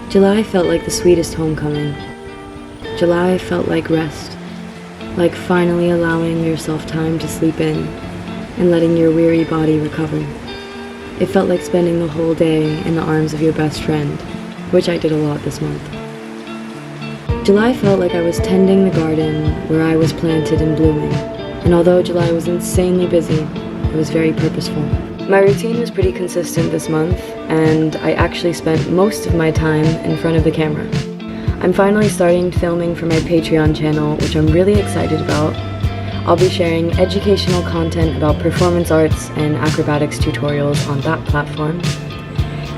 July felt like the sweetest homecoming. July felt like rest, like finally allowing yourself time to sleep in and letting your weary body recover. It felt like spending the whole day in the arms of your best friend, which I did a lot this month. July felt like I was tending the garden where I was planted and blooming, and although July was insanely busy, it was very purposeful. My routine was pretty consistent this month, and I actually spent most of my time in front of the camera. I'm finally starting filming for my Patreon channel, which I'm really excited about. I'll be sharing educational content about performance arts and acrobatics tutorials on that platform.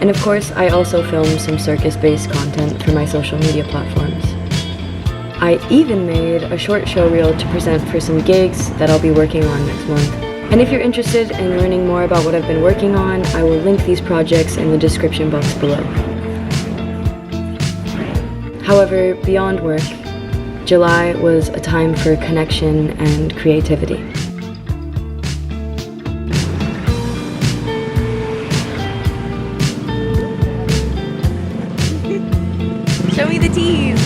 And of course, I also film some circus-based content for my social media platforms. I even made a short show reel to present for some gigs that I'll be working on next month. And if you're interested in learning more about what I've been working on, I will link these projects in the description box below. However, beyond work, July was a time for connection and creativity. Show me the tease!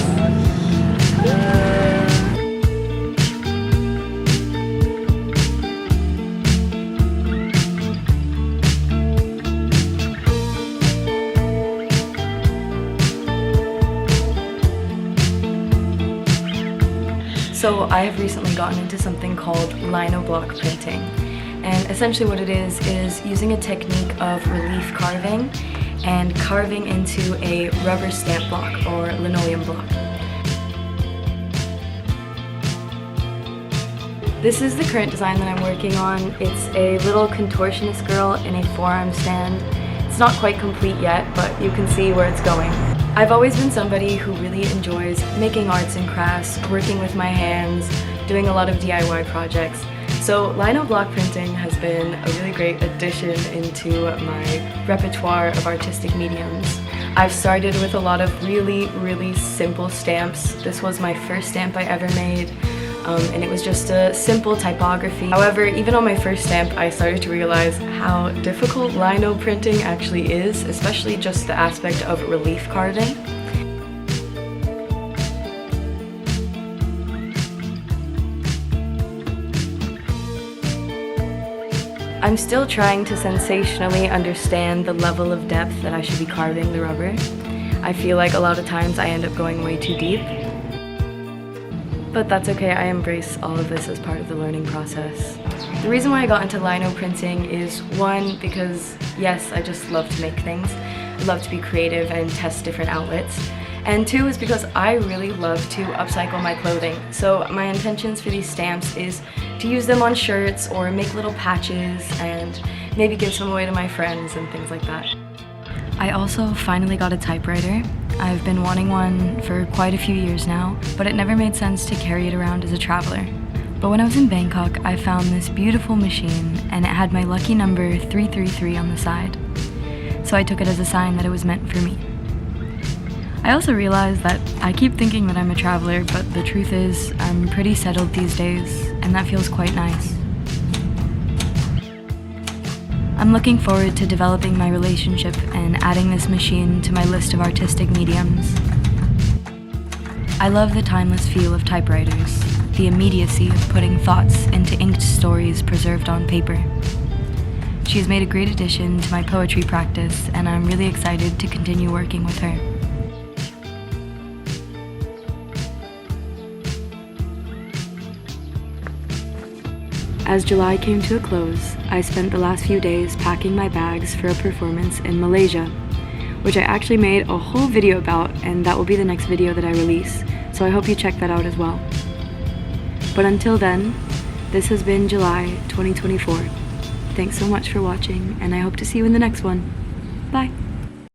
So I have recently gotten into something called lino block printing, and essentially what it is using a technique of relief carving and carving into a rubber stamp block or linoleum block. This is the current design that I'm working on. It's a little contortionist girl in a forearm stand. It's not quite complete yet, but you can see where it's going. I've always been somebody who really enjoys making arts and crafts, working with my hands, doing a lot of DIY projects. So lino block printing has been a really great addition into my repertoire of artistic mediums. I've started with a lot of really simple stamps. This was my first stamp I ever made. And it was just a simple typography. However, even on my first stamp, I started to realize how difficult lino printing actually is, especially just the aspect of relief carving. I'm still trying to sensationally understand the level of depth that I should be carving the rubber. I feel like a lot of times I end up going way too deep. But that's okay, I embrace all of this as part of the learning process. The reason why I got into lino printing is, one, because yes, I just love to make things. I love to be creative and test different outlets. And two is because I really love to upcycle my clothing. So my intentions for these stamps is to use them on shirts or make little patches and maybe give some away to my friends and things like that. I also finally got a typewriter. I've been wanting one for quite a few years now, but it never made sense to carry it around as a traveler. But when I was in Bangkok, I found this beautiful machine, and it had my lucky number 333 on the side. So I took it as a sign that it was meant for me. I also realized that I keep thinking that I'm a traveler, but the truth is I'm pretty settled these days, and that feels quite nice. I'm looking forward to developing my relationship and adding this machine to my list of artistic mediums. I love the timeless feel of typewriters, the immediacy of putting thoughts into inked stories preserved on paper. She has made a great addition to my poetry practice, and I'm really excited to continue working with her. As July came to a close, I spent the last few days packing my bags for a performance in Malaysia, which I actually made a whole video about, and that will be the next video that I release, so I hope you check that out as well. But until then, this has been July 2024. Thanks so much for watching, and I hope to see you in the next one. Bye!